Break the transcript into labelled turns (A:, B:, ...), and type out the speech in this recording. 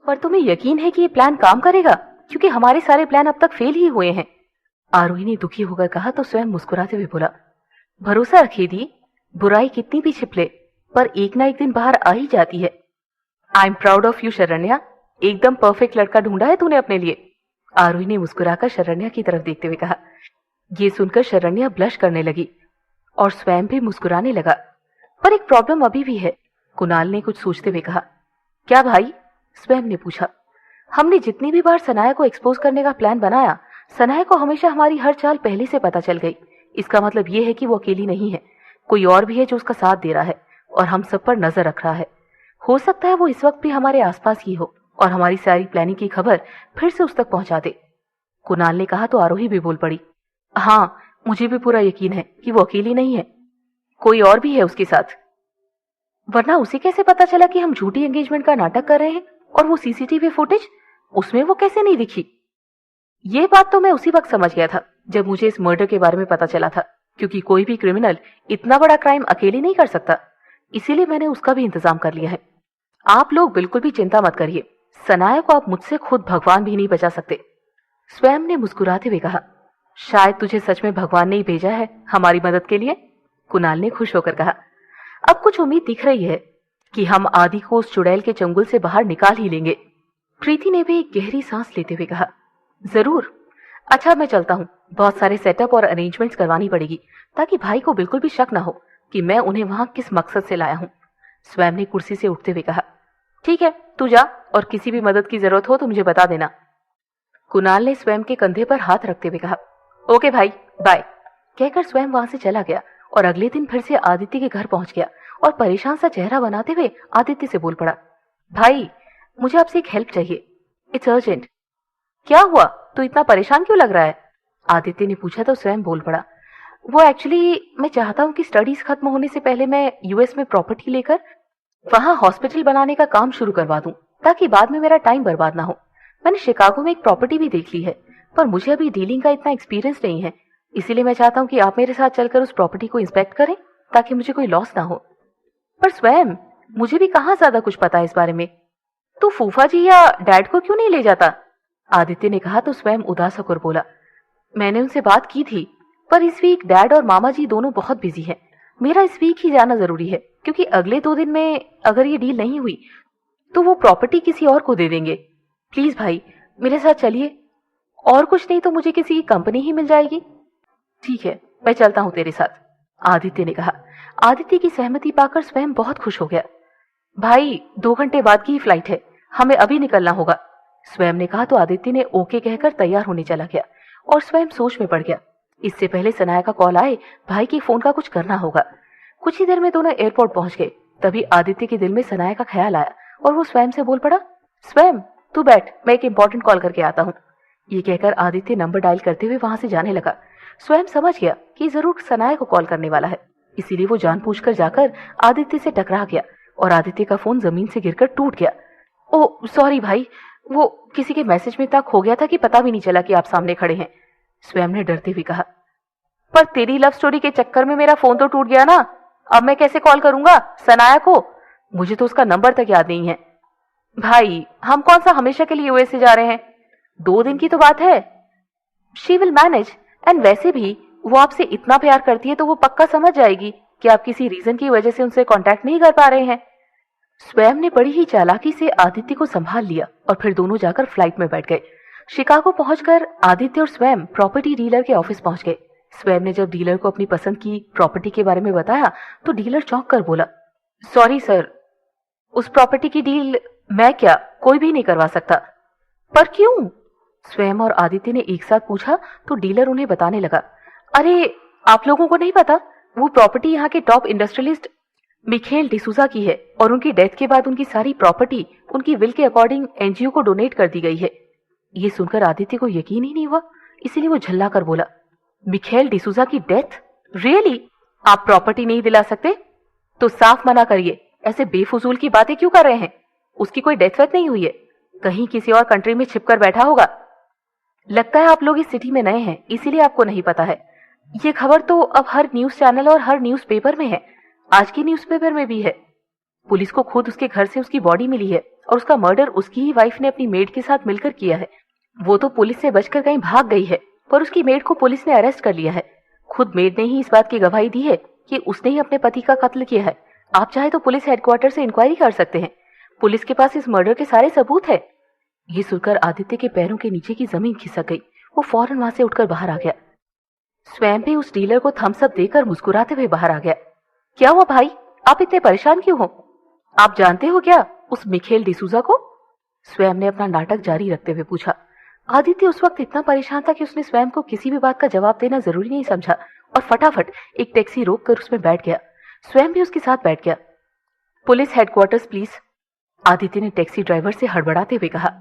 A: पर तुम्हें यकीन है कि ये प्लान काम करेगा? क्योंकि हमारे सारे प्लान अब तक फेल ही हुए हैं। आरोही ने दुखी होकर कहा तो स्वयं मुस्कुराते हुए बोला, भरोसा रखिए दी, बुराई कितनी भी छिपले पर एक ना एक दिन बाहर आ ही जाती है। I am proud of you Sharanya, एकदम परफेक्ट लड़का ढूंढा है तूने अपने लिए। आरोही ने मुस्कुराकर शरण्या की तरफ देखते हुए कहा। ये सुनकर शरण्या ब्लश करने लगी और स्वयं भी मुस्कुराने लगा। पर एक प्रॉब्लम अभी भी है, कुणाल ने कुछ सोचते हुए कहा। क्या भाई? स्वयं ने पूछा। हमने जितनी भी बार सनाया को एक्सपोज करने का प्लान बनाया, सनाया को हमेशा हमारी हर चाल पहले से पता चल गई। इसका मतलब ये है कि वो अकेली नहीं है, कोई और भी है जो उसका साथ दे रहा है और हम सब पर नजर रख रहा है। हो सकता है वो इस वक्त भी हमारे आसपास ही हो और हमारी सारी प्लानिंग की खबर फिर से उस तक पहुंचा दे। कुणाल ने कहा तो आरोही भी बोल पड़ी। हाँ, मुझे भी पूरा यकीन है कि वो अकेली नहीं है, कोई और भी है उसके साथ। वरना उसे कैसे पता चला कि हम झूठी एंगेजमेंट का नाटक कर रहे हैं? और वो सीसीटीवी फुटेज, उसमें वो कैसे नहीं दिखी? ये बात तो मैं उसी वक्त समझ गया था जब मुझे इस मर्डर के बारे में पता चला था, क्योंकि कोई भी क्रिमिनल इतना बड़ा क्राइम अकेले नहीं कर सकता। इसीलिए मैंने उसका भी इंतजाम कर लिया है। आप लोग बिल्कुल भी चिंता मत करिए, सनाया को आप मुझसे खुद भगवान भी नहीं बचा सकते। स्वयं ने मुस्कुराते हुए कहा। शायद तुझे सच में भगवान ने ही भेजा है हमारी मदद के लिए, कुणाल ने खुश होकर कहा। अब कुछ उम्मीद दिख रही है कि हम आदि को उस चुड़ैल के चंगुल से बाहर निकाल ही लेंगे। प्रीति ने भी एक गहरी सांस लेते हुए कहा। जरूर। अच्छा, मैं चलता हूँ, बहुत सारे सेटअप और अरेंजमेंट्स करवानी पड़ेगी ताकि भाई को बिल्कुल भी शक ना हो कि मैं उन्हें वहां किस मकसद से लाया हूँ। स्वयं ने कुर्सी से उठते हुए कहा। ठीक है, तू जा और किसी भी मदद की जरूरत हो तो मुझे बता देना। कुणाल ने स्वयं के कंधे पर हाथ रखते हुए कहा। ओके भाई, बाय, कहकर स्वयं वहां से चला गया और अगले दिन फिर से आदित्य के घर पहुंच गया और परेशान सा चेहरा बनाते हुए आदित्य से बोल पड़ा। भाई, मुझे आपसे एक हेल्प चाहिए, इट्स अर्जेंट। क्या हुआ? तू इतना परेशान क्यों लग रहा है? आदित्य ने पूछा तो स्वयं बोल पड़ा। वो एक्चुअली मैं चाहता हूँ कि स्टडीज खत्म होने से पहले मैं यूएस में प्रॉपर्टी लेकर वहां हॉस्पिटल बनाने का काम शुरू करवा दूं, ताकि बाद में मेरा टाइम बर्बाद ना हो। मैंने शिकागो में एक प्रॉपर्टी भी देख ली है, पर मुझे अभी डीलिंग का इतना एक्सपीरियंस नहीं है, इसीलिए मैं चाहता हूँ कि आप मेरे साथ चलकर उस प्रॉपर्टी को इंस्पेक्ट करें ताकि मुझे कोई लॉस ना हो। पर स्वयं, मुझे भी कहाँ ज्यादा कुछ पता है इस बारे में। तू फूफा जी या डैड को क्यों नहीं ले जाता? आदित्य ने कहा तो स्वयं उदास होकर बोला। मैंने उनसे बात की थी, पर इस वीक डैड और मामा जी दोनों बहुत बिजी हैं। मेरा इस वीक ही जाना जरूरी है, क्योंकि अगले 2 दिन में अगर ये डील नहीं हुई तो वो प्रॉपर्टी किसी और को दे देंगे। प्लीज भाई, मेरे साथ चलिए, और कुछ नहीं तो मुझे किसी कंपनी ही मिल जाएगी। ठीक है, मैं चलता हूँ तेरे साथ, आदित्य ने कहा। आदित्य की सहमति पाकर स्वयं बहुत खुश हो गया। भाई, 2 घंटे बाद की फ्लाइट है, हमें अभी निकलना होगा, स्वयं ने कहा तो आदित्य ने ओके कहकर तैयार होने चला गया और स्वयं सोच में पड़ गया। इससे पहले सनाया का कॉल आए, भाई के फोन का कुछ करना होगा। कुछ ही देर में दोनों एयरपोर्ट पहुंच गए। तभी आदित्य के दिल में सनाया का ख्याल आया और वो स्वयं से बोल पड़ा। स्वयं, तू बैठ, मैं एक इंपॉर्टेंट कॉल करके आता हूँ। ये कहकर आदित्य नंबर डायल करते हुए वहां से जाने लगा। स्वयं समझ गया कि जरूर सनाया को कॉल करने वाला है, इसीलिए वो जानबूझकर जाकर आदित्य से टकरा गया और आदित्य का फोन जमीन से गिरकर टूट गया। ओ सॉरी भाई, वो किसी के मैसेज में इतना खो गया था कि पता भी नहीं चला कि आप सामने खड़े हैं, स्वयं ने डरते हुए कहा। पर तेरी लव स्टोरी के चक्कर में मेरा फोन तो टूट गया ना, अब मैं कैसे कॉल करूंगा सनाया को? मुझे तो उसका नंबर तक याद नहीं है। भाई, हम कौन सा हमेशा के लिए यूएसए जा रहे हैं, 2 दिन की तो बात है। शी विल मैनेज, एंड वैसे भी वो आपसे इतना प्यार करती है तो वो पक्का समझ जाएगी कि आप किसी रीजन की वजह से उनसे कांटेक्ट नहीं कर पा रहे हैं। स्वयं ने बड़ी ही चालाकी से आदित्य को संभाल लिया और फिर दोनों जाकर फ्लाइट में बैठ गए। शिकागो पहुंचकर आदित्य और स्वयं प्रॉपर्टी डीलर के ऑफिस पहुंच गए। स्वयं ने जब डीलर को अपनी पसंद की प्रॉपर्टी के बारे में बताया तो डीलर चौंक कर बोला। सॉरी सर, उस प्रॉपर्टी की डील मैं क्या, कोई भी नहीं करवा सकता। पर क्यों? स्वयं और आदित्य ने एक साथ पूछा तो डीलर उन्हें बताने लगा। अरे, आप लोगों को नहीं पता, वो प्रॉपर्टी यहाँ के टॉप इंडस्ट्रियलिस्ट मिखेल डिसूजा की है और उनकी डेथ के बाद उनकी सारी प्रॉपर्टी उनकी विल के अकॉर्डिंग एनजीओ को डोनेट कर दी गई है। ये सुनकर आदित्य को यकीन ही नहीं हुआ, इसीलिए वो झल्ला कर बोला। मिखेल डिसूजा की डेथ? रियली? आप प्रॉपर्टी नहीं दिला सकते? तो साफ मना करिए, ऐसे बेफजूल की बातें क्यों कर रहे हैं? उसकी कोई डेथ वेथ नहीं हुई है, कहीं किसी और कंट्री में छिपकर बैठा होगा। लगता है आप लोग इस सिटी में नए हैं, इसीलिए आपको नहीं पता है। ये खबर तो अब हर न्यूज चैनल और हर न्यूज़पेपर में है, आज की न्यूज़पेपर में भी है। पुलिस को खुद उसके घर से उसकी बॉडी मिली है, और उसका मर्डर उसकी ही वाइफ ने अपनी मेड के साथ मिलकर किया है। वो तो पुलिस से बचकर कहीं भाग गई है, पर उसकी मेड को पुलिस ने अरेस्ट कर लिया है। खुद मेड ने ही इस बात की गवाही दी है कि उसने ही अपने पति का कत्ल किया है। आप चाहे तो पुलिस हेडक्वार्टर से इंक्वायरी कर सकते हैं। पुलिस के पास इस मर्डर के सारे सबूत है। ये सुनकर आदित्य के पैरों के नीचे की जमीन खिसक गई। वो फौरन वहां से उठकर बाहर आ गया। स्वयं भी उस डीलर को थम्स अप देकर मुस्कुराते हुए बाहर आ गया। क्या हुआ भाई, आप इतने परेशान क्यों हो? आप जानते हो क्या उस मिखेल डिसूजा को? स्वयं ने अपना नाटक जारी रखते हुए पूछा। आदित्य उस वक्त इतना परेशान था कि उसने स्वयं को किसी भी बात का जवाब देना जरूरी नहीं समझा और फटाफट एक टैक्सी रोककर उसमें बैठ गया। स्वयं भी उसके साथ बैठ गया। पुलिस हेडक्वार्टर्स प्लीज, आदित्य ने टैक्सी ड्राइवर से हड़बड़ाते हुए कहा।